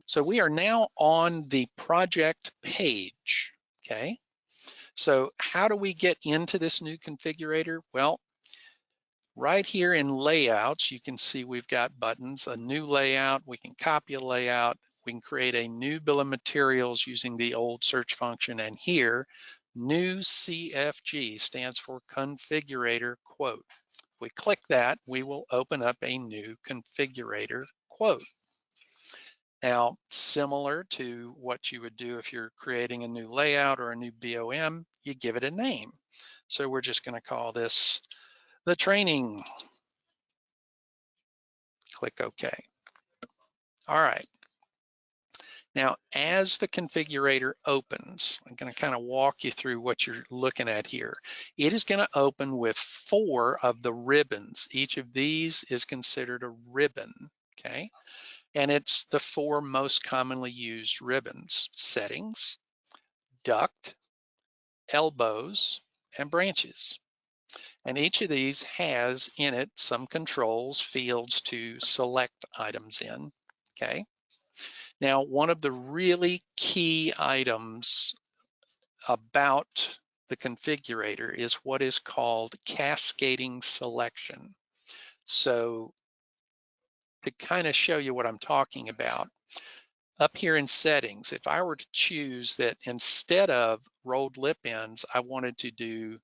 So we are now on the project page, okay? So how do we get into this new configurator? Well, right here in layouts, you can see we've got buttons, a new layout, we can copy a layout, we can create a new bill of materials using the old search function, and here, new CFG stands for configurator quote. If we click that, we will open up a new configurator quote. Now, similar to what you would do if you're creating a new layout or a new BOM, you give it a name. So we're just going to call this the training. Click OK. All right. Now, as the configurator opens, I'm going to kind of walk you through what you're looking at here. It is going to open with 4 of the ribbons. Each of these is considered a ribbon, okay? And it's the 4 most commonly used ribbons: settings, duct, elbows, and branches. And each of these has in it some controls, fields to select items in, okay? Now, one of the really key items about the configurator is what is called cascading selection. So to kind of show you what I'm talking about, up here in settings, if I were to choose that instead of rolled lip ends, I wanted to do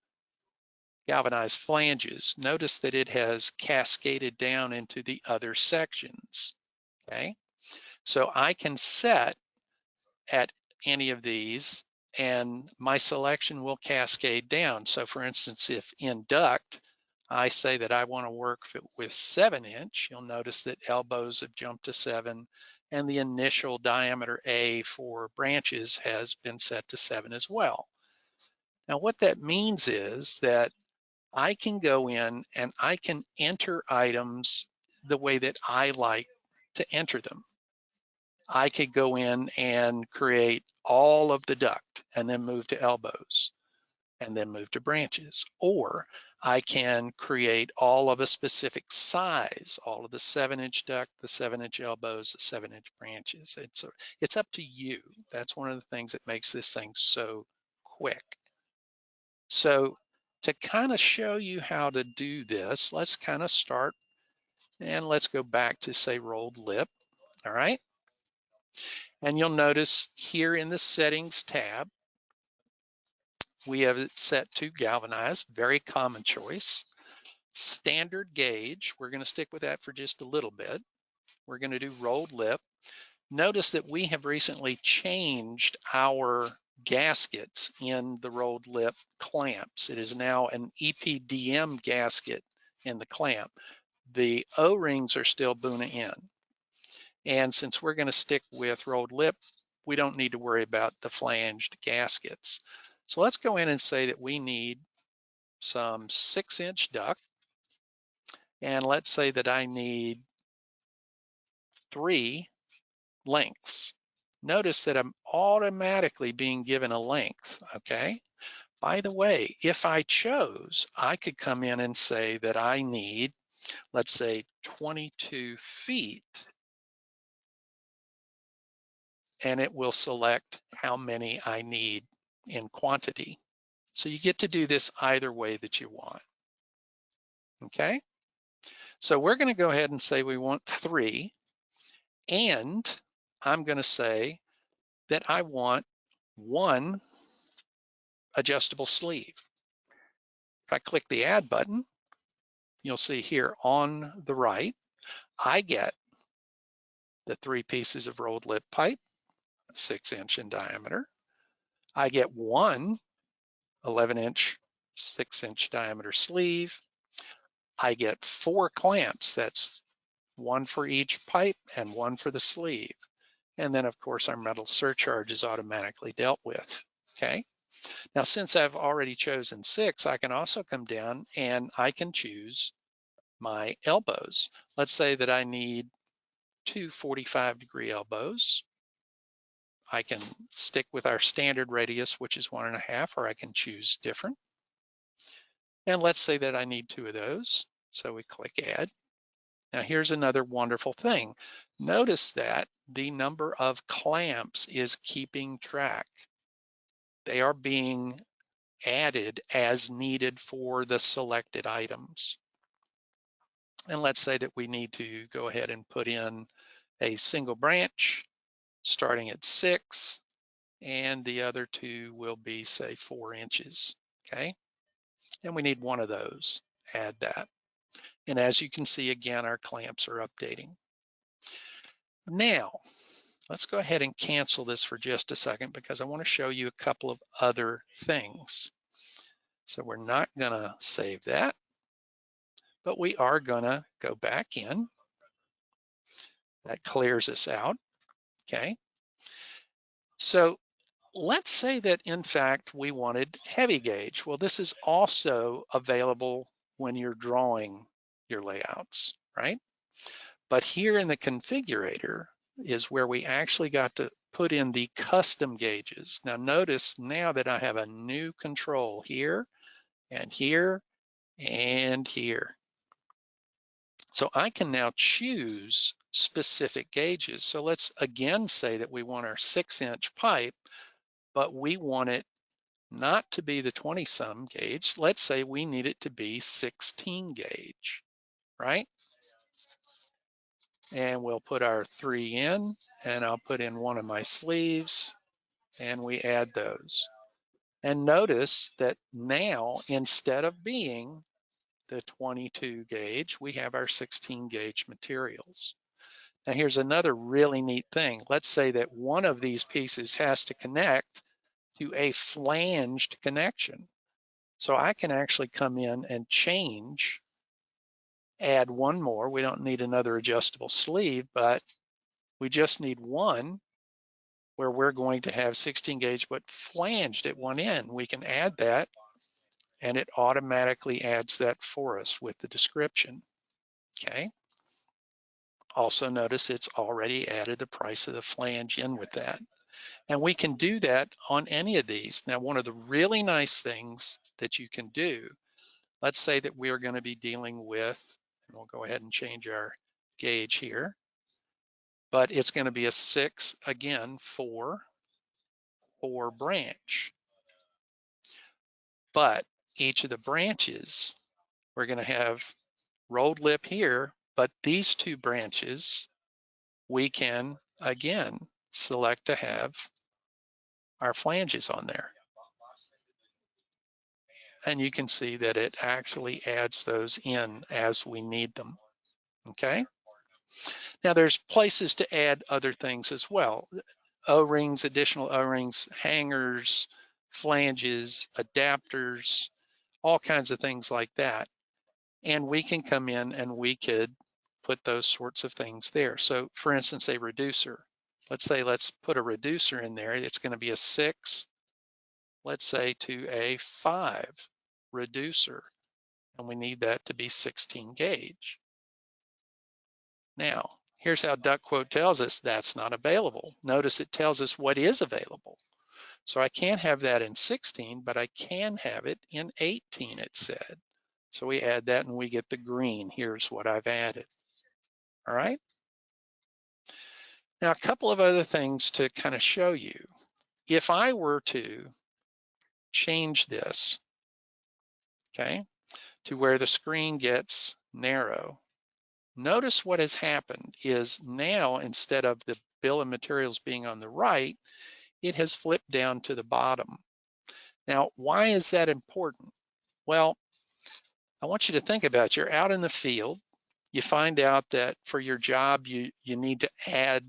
galvanized flanges, notice that it has cascaded down into the other sections, okay? So I can set at any of these and my selection will cascade down. So for instance, if in duct, I say that I want to work with 7-inch, you'll notice that elbows have jumped to 7 and the initial diameter A for branches has been set to 7 as well. Now what that means is that I can go in and I can enter items the way that I like to enter them. I could go in and create all of the duct and then move to elbows and then move to branches. Or I can create all of a specific size, all of the 7-inch duct, the 7-inch elbows, the 7-inch branches. It's up to you. That's one of the things that makes this thing so quick. So to kind of show you how to do this, let's kind of start and let's go back to say rolled lip, all right? And you'll notice here in the settings tab, we have it set to galvanized, very common choice. Standard gauge, we're gonna stick with that for just a little bit. We're gonna do rolled lip. Notice that we have recently changed our gaskets in the rolled lip clamps. It is now an EPDM gasket in the clamp. The O-rings are still Buna in. And since we're going to stick with rolled lip, we don't need to worry about the flanged gaskets. So let's go in and say that we need some 6-inch duct. And let's say that I need 3 lengths. Notice that I'm automatically being given a length, okay? By the way, if I chose, I could come in and say that I need, let's say 22 feet, and it will select how many I need in quantity. So you get to do this either way that you want, okay? So we're gonna go ahead and say we want 3, and I'm gonna say that I want 1 adjustable sleeve. If I click the add button, you'll see here on the right, I get the 3 pieces of rolled lip pipe, 6-inch in diameter. I get 1 11-inch, 6-inch diameter sleeve. I get 4 clamps. That's 1 for each pipe and 1 for the sleeve. And then of course our metal surcharge is automatically dealt with, okay? Now since I've already chosen 6, I can also come down and I can choose my elbows. Let's say that I need 2 45-degree elbows. I can stick with our standard radius, which is 1.5, or I can choose different. And let's say that I need 2 of those. So we click add. Now here's another wonderful thing. Notice that the number of clamps is keeping track. They are being added as needed for the selected items. And let's say that we need to go ahead and put in a single branch starting at 6, and the other two will be, say, 4 inches, okay? And we need one of those, add that. And as you can see, again, our clamps are updating. Now, let's go ahead and cancel this for just a second because I want to show you a couple of other things. So we're not gonna save that, but we are gonna go back in. That clears us out, okay? So let's say that in fact we wanted heavy gauge. Well, this is also available when you're drawing your layouts, right? But here in the configurator is where we actually got to put in the custom gauges. Now notice now that I have a new control here and here and here. So I can now choose specific gauges. So let's again say that we want our 6-inch pipe, but we want it not to be the 20-some gauge. Let's say we need it to be 16 gauge, right? And we'll put our 3 in, and I'll put in one of my sleeves, and we add those. And notice that now, instead of being the 22 gauge, we have our 16 gauge materials. Now here's another really neat thing. Let's say that one of these pieces has to connect to a flanged connection. So I can actually come in and change, add one more. We don't need another adjustable sleeve, but we just need one where we're going to have 16 gauge but flanged at one end. We can add that and it automatically adds that for us with the description, okay? Also notice it's already added the price of the flange in with that. And we can do that on any of these. Now, one of the really nice things that you can do, let's say that we are going to be dealing with, and we'll go ahead and change our gauge here, but it's going to be a 6, again, 4 branch. But each of the branches, we're going to have rolled lip here, but these 2 branches, we can, again, select to have our flanges on there. And you can see that it actually adds those in as we need them, okay? Now there's places to add other things as well. O-rings, additional O-rings, hangers, flanges, adapters, all kinds of things like that. And we can come in and we could put those sorts of things there. So for instance, a reducer. Let's put a reducer in there. It's going to be a 6, let's say, to a 5 reducer. And we need that to be 16 gauge. Now, here's how DuctQuote tells us that's not available. Notice it tells us what is available. So I can't have that in 16, but I can have it in 18, it said. So we add that and we get the green. Here's what I've added. All right. Now, a couple of other things to kind of show you. If I were to change this, okay, to where the screen gets narrow, notice what has happened is now instead of the bill of materials being on the right, it has flipped down to the bottom. Now, why is that important? Well, I want you to think about it. You're out in the field, you find out that for your job, you need to add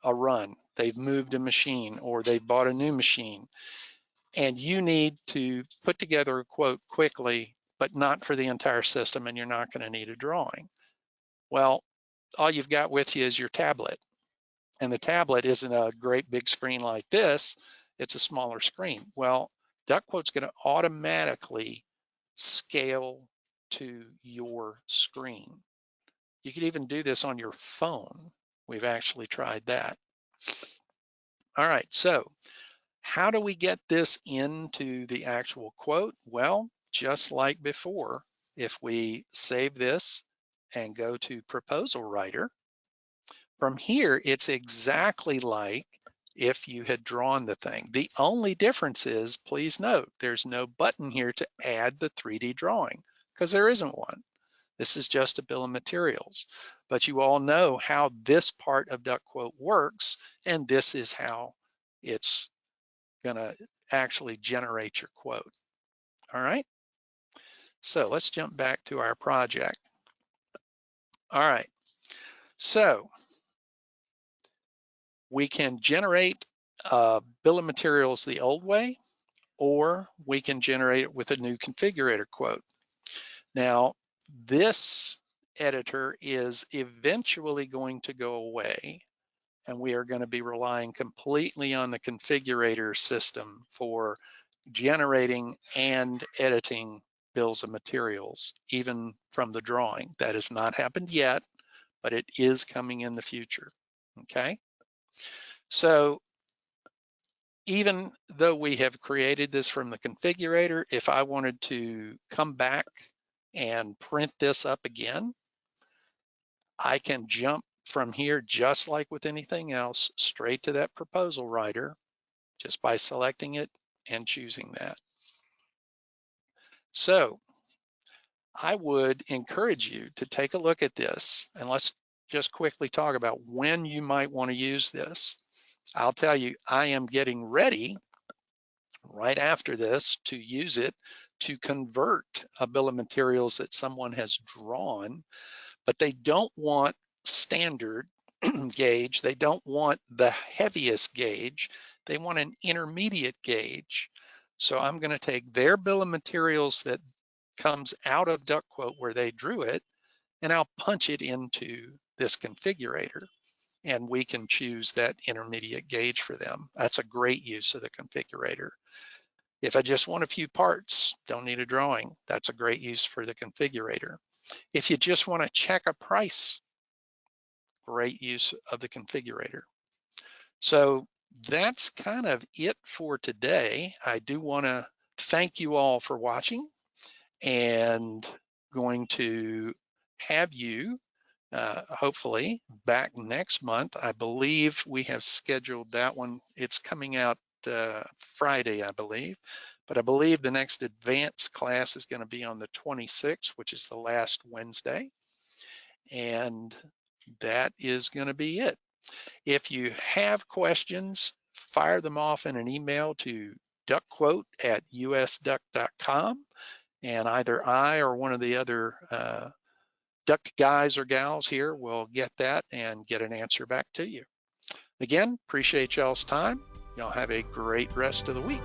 a run. They've moved a machine or they've bought a new machine and you need to put together a quote quickly, but not for the entire system, and you're not going to need a drawing. Well, all you've got with you is your tablet, and the tablet isn't a great big screen like this, it's a smaller screen. Well, DuctQuote's going to automatically scale to your screen. You could even do this on your phone. We've actually tried that. All right, so how do we get this into the actual quote? Well, just like before, if we save this and go to Proposal Writer, from here, it's exactly like if you had drawn the thing. The only difference is, please note, there's no button here to add the 3D drawing because there isn't one. This is just a bill of materials. But you all know how this part of DuctQuote works, and this is how it's gonna actually generate your quote. All right, so let's jump back to our project. All right, so we can generate a bill of materials the old way, or we can generate it with a new configurator quote. Now, this editor is eventually going to go away, and we are going to be relying completely on the configurator system for generating and editing bills of materials, even from the drawing. That has not happened yet, but it is coming in the future, okay? So even though we have created this from the configurator, if I wanted to come back and print this up again, I can jump from here, just like with anything else, straight to that proposal writer, just by selecting it and choosing that. So I would encourage you to take a look at this, and let's just quickly talk about when you might want to use this. I'll tell you, I am getting ready right after this to use it to convert a bill of materials that someone has drawn, but they don't want standard gauge. They don't want the heaviest gauge. They want an intermediate gauge. So I'm going to take their bill of materials that comes out of DuctQuote where they drew it, and I'll punch it into this configurator, and we can choose that intermediate gauge for them. That's a great use of the configurator. If I just want a few parts, don't need a drawing, that's a great use for the configurator. If you just want to check a price, great use of the configurator. So that's kind of it for today. I do want to thank you all for watching, and going to have you hopefully back next month. I believe we have scheduled that one. It's coming out Friday, I believe, but I believe the next advanced class is going to be on the 26th, which is the last Wednesday, and that is going to be it. If you have questions, fire them off in an email to ductquote@usduct.com, and either I or one of the other duct guys or gals here will get that and get an answer back to you. Again, appreciate y'all's time. Y'all have a great rest of the week.